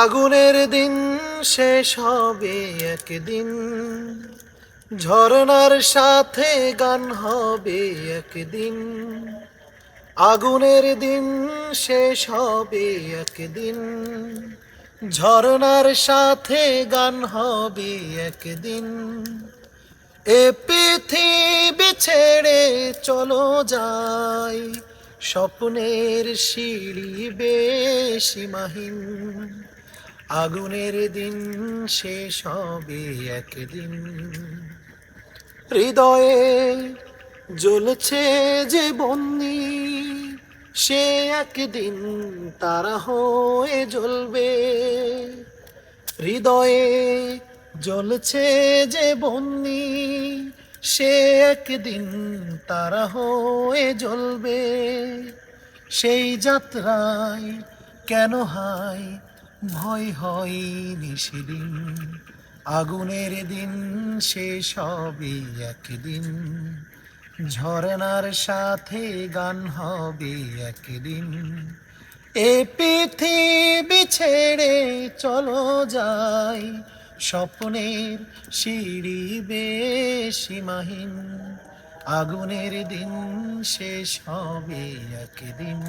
আগুনের দিন শেষ হবে একদিন, ঝরনার সাথে গান হবে একদিন। আগুনের দিন শেষ হবে একদিন, ঝরনার সাথে গান হবে একদিন। এ পৃথিবী ছেড়ে চলো যাই, স্বপ্নের সিঁড়ি বেসীমাহীন। আগুনের দিন শেষ হবে একদিন। হৃদয়ে জ্বলছে যে বন্দি, সে একদিন তারা হয়ে জ্বলবে। হৃদয়ে জ্বলছে যে বন্দি, সে একদিন তারা হয়ে জ্বলবে। সেই যাত্রায় কেন হায় ভয় হয়নি সেদিন। আগুনের দিন শেষ হবে একদিন, ঝরনার সাথে গান হবে একদিন। এ পৃথিবী ছেড়ে চলো যাই, স্বপ্নের সিঁড়ি বেসীমাহীন। আগুনের দিন শেষ হবে একদিন।